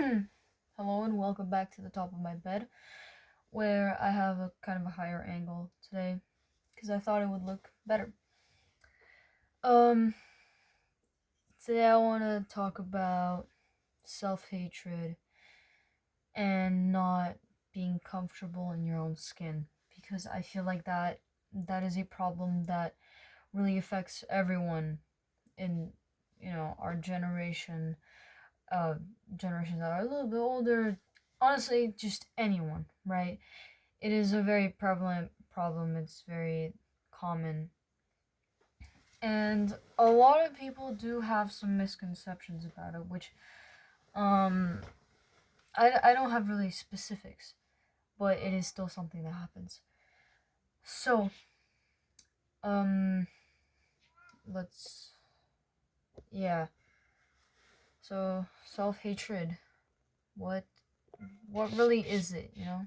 Hello and welcome back to the top of my bed, where I have a kind of a higher angle today because I thought it would look better. Um, Today I want to talk about self-hatred and not being comfortable in your own skin because I feel like that is a problem that really affects everyone in our generation, uh generations that are a little bit older, honestly just anyone, right? It is a very prevalent problem. It's very common. And a lot of people do have some misconceptions about it, which um I don't have really specifics, but it is still something that happens. So, um let's yeah. So, self-hatred. What what really is it, you know?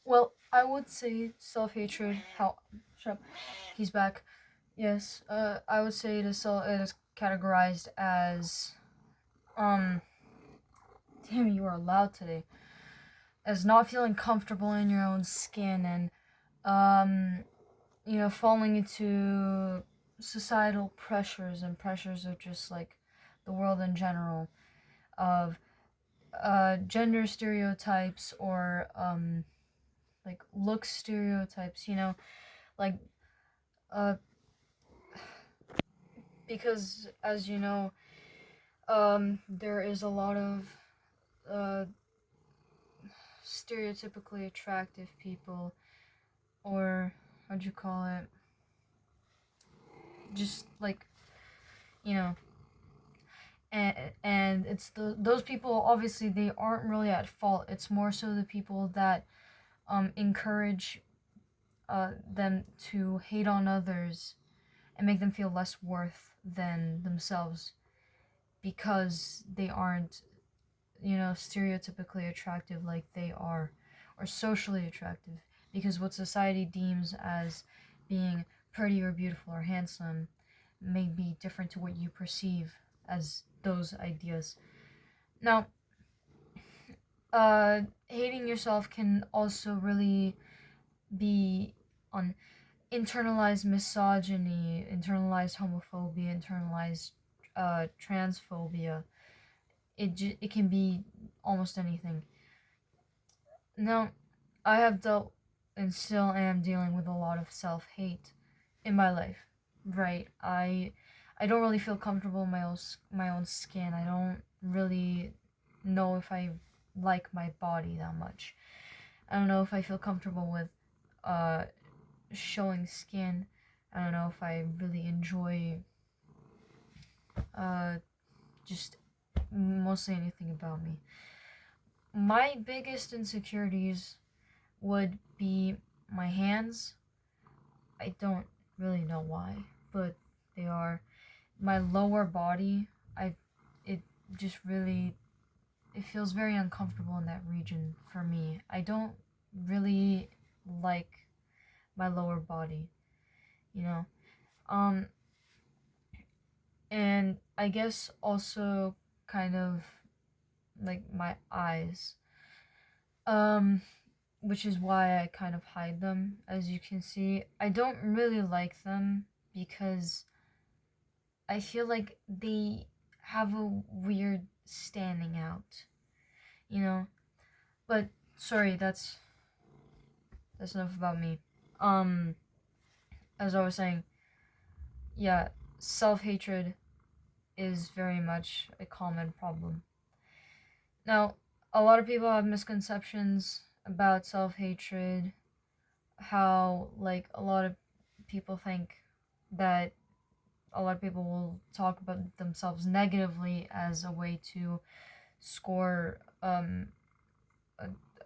Well, I would say self-hatred, how shut up. He's back. Yes, I would say it is categorized as um damn, you are loud today. As not feeling comfortable in your own skin and um falling into societal pressures and pressures of just like the world in general, of gender stereotypes or like look stereotypes, like uh because as you know, there is a lot of uh stereotypically attractive people, or how'd you call it? Just like, you know, and it's those people, obviously they aren't really at fault. It's more so the people that encourage them to hate on others and make them feel less worth than themselves because they aren't, stereotypically attractive like they are, or socially attractive, because what society deems as being pretty or beautiful or handsome may be different to what you perceive as those ideas. Now, hating yourself can also really be on internalized misogyny, internalized homophobia, internalized transphobia. It can be almost anything. Now, I have dealt and still am dealing with a lot of self-hate in my life. Right? I don't really feel comfortable in my own skin. I don't really know if I like my body that much. I don't know if I feel comfortable with uh showing skin. I don't know if I really enjoy uh just mostly anything about me. My biggest insecurities would be my hands. I don't really know why, but they are. My lower body, I it just really, it feels very uncomfortable in that region for me. I don't really like my lower body, you know. Um and I guess also kind of like my eyes. Um which is why I kind of hide them. As you can see, I don't really like them because I feel like they have a weird standing out, you know? But sorry, that's enough about me. Um as I was saying, yeah, self-hatred is very much a common problem. Now, a lot of people have misconceptions about self-hatred, how like a lot of people think that a lot of people will talk about themselves negatively as a way to score a-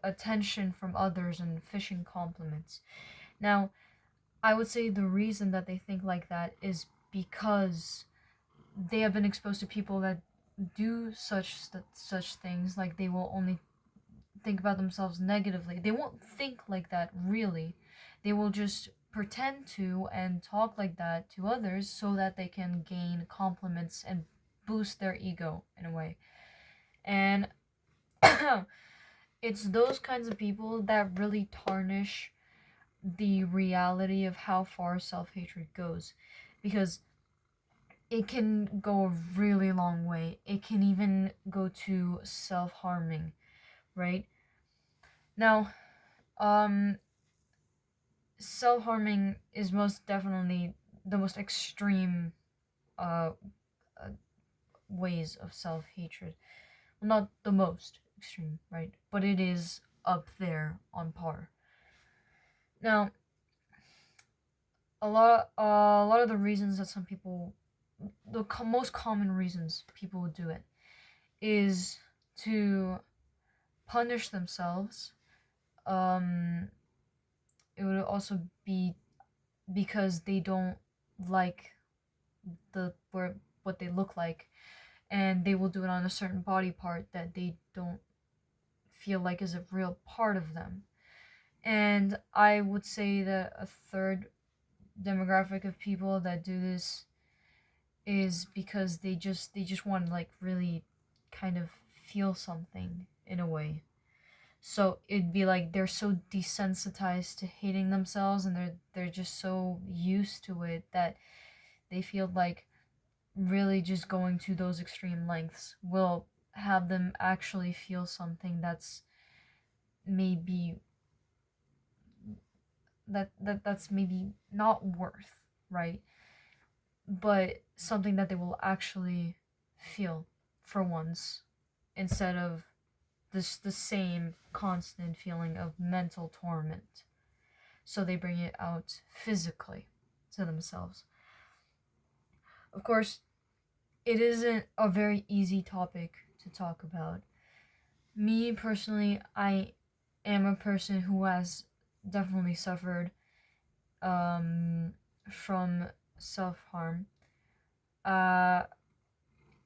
attention from others and fishing compliments. Now, I would say the reason that they think like that is because they have been exposed to people that do such things. Like they will only think about themselves negatively. They won't think like that really. They will just pretend to and talk like that to others so that they can gain compliments and boost their ego in a way. And it's those kinds of people that really tarnish the reality of how far self-hatred goes, because it can go a really long way. It can even go to self-harming, right? Now, um self-harming is most definitely the most extreme uh, uh ways of self-hatred. Well, not the most extreme, right? But it is up there on par. Now, a lot of the reasons that some people, the most common reasons people would do it, is to punish themselves. Um, it would also be because they don't like the where what they look like, and they will do it on a certain body part that they don't feel like is a real part of them. And I would say that a third demographic of people that do this is because they just want to like really kind of feel something in a way. So it'd be like they're so desensitized to hating themselves, and they're just so used to it that they feel like really just going to those extreme lengths will have them actually feel something that's maybe that's maybe not worth, right? But something that they will actually feel for once, instead of the same constant feeling of mental torment. So they bring it out physically to themselves. Of course, it isn't a very easy topic to talk about. Me personally, I am a person who has definitely suffered um, from self harm. Uh,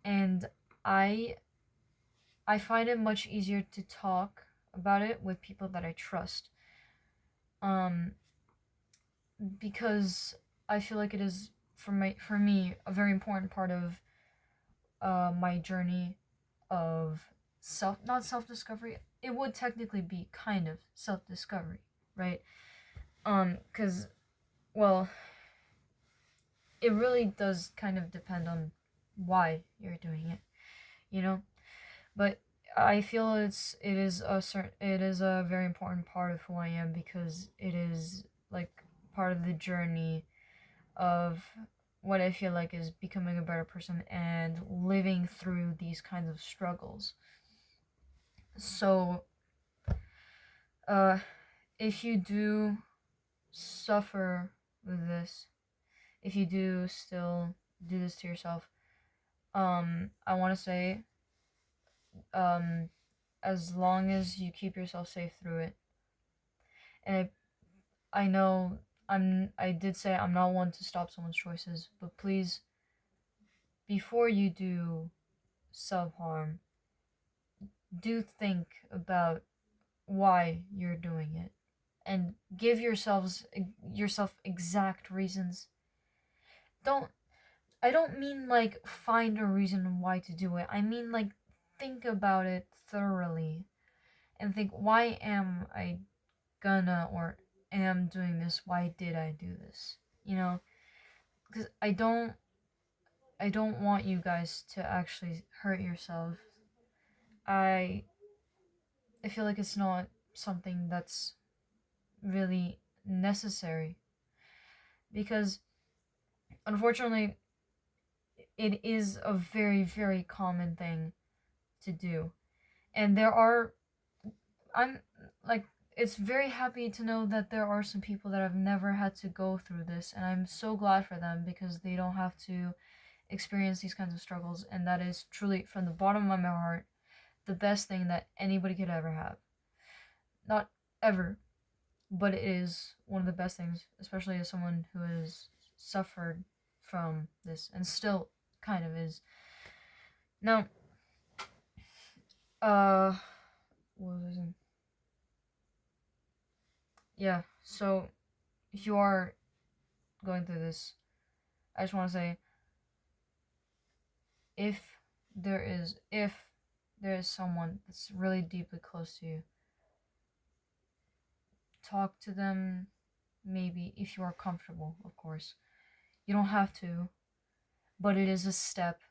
and I I find it much easier to talk about it with people that I trust. Um, because I feel like it is for me a very important part of my journey of not self discovery. It would technically be kind of self discovery, right? Cuz well, it really does kind of depend on why you're doing it, you know? But I feel it is a very important part of who I am, because it is like part of the journey of what I feel like is becoming a better person and living through these kinds of struggles. So, uh, if you do suffer with this, if you do still do this to yourself, I want to say, um, as long as you keep yourself safe through it, and I know I did say I'm not one to stop someone's choices, but please, before you do self harm, do think about why you're doing it, and give yourself exact reasons. Don't I don't mean like find a reason why to do it. I mean like think about it thoroughly and think, why am I gonna or am doing this? Why did I do this? You know, cuz I don't want you guys to actually hurt yourself. I I feel like it's not something that's really necessary, because unfortunately it is a very very common thing to do. And I'm like, it's very happy to know that there are some people that have never had to go through this, and I'm so glad for them, because they don't have to experience these kinds of struggles, and that is truly from the bottom of my heart the best thing that anybody could ever have. Not ever, but it is one of the best things, especially as someone who has suffered from this and still kind of is. Now, uh, what was I saying? Yeah, so if you are going through this, I just want to say, if there is, if there is someone that's really deeply close to you, talk to them, maybe if you are comfortable, of course. You don't have to, but it is a step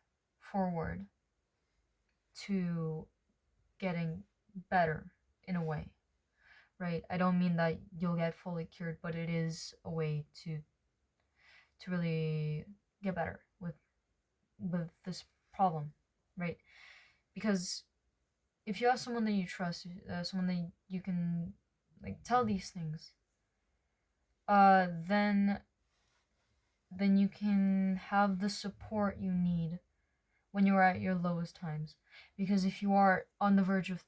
forward to getting better in a way, right? I don't mean that you'll get fully cured, but it is a way to really get better with this problem, right? Because if you have someone that you trust, someone that you can like tell these things, then you can have the support you need when you are at your lowest times. Because if you are on the verge of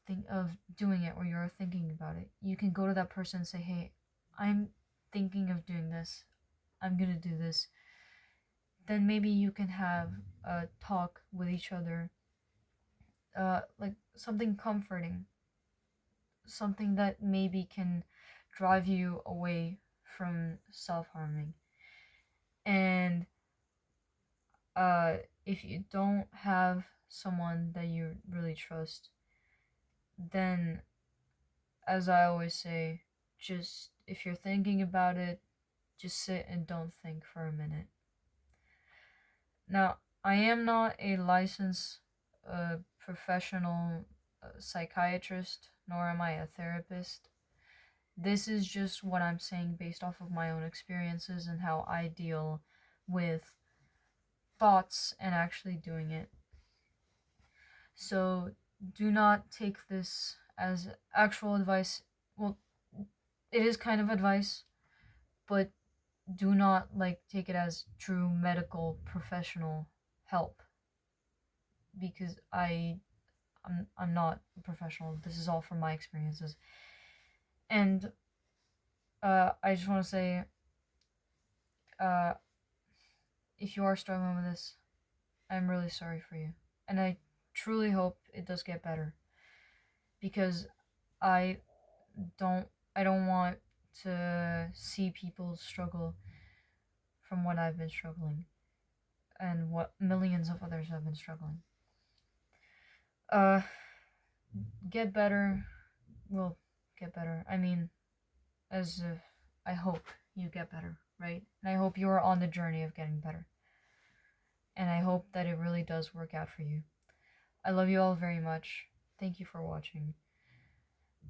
doing it, or you're thinking about it, you can go to that person and say, "Hey, I'm thinking of doing this. I'm gonna do this." Then maybe you can have a talk with each other, like something comforting, something that maybe can drive you away from self-harming. And if you don't have someone that you really trust, then, as I always say, just if you're thinking about it, just sit and don't think for a minute. Now, I am not a licensed professional psychiatrist, nor am I a therapist. This is just what I'm saying based off of my own experiences and how I deal with thoughts and actually doing it. So do not take this as actual advice. Well, it is kind of advice, but do not like take it as true medical professional help, because I'm not a professional. This is all from my experiences. And I just want to say, uh if you are struggling with this, I'm really sorry for you. And I truly hope it does get better, because I don't want to see people struggle from what I've been struggling and what millions of others have been struggling. Uh get better. Will get better. I mean, as if I hope you get better, right? And I hope you are on the journey of getting better. And I hope that it really does work out for you. I love you all very much. Thank you for watching.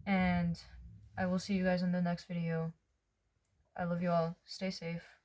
And I will see you guys in the next video. I love you all. Stay safe.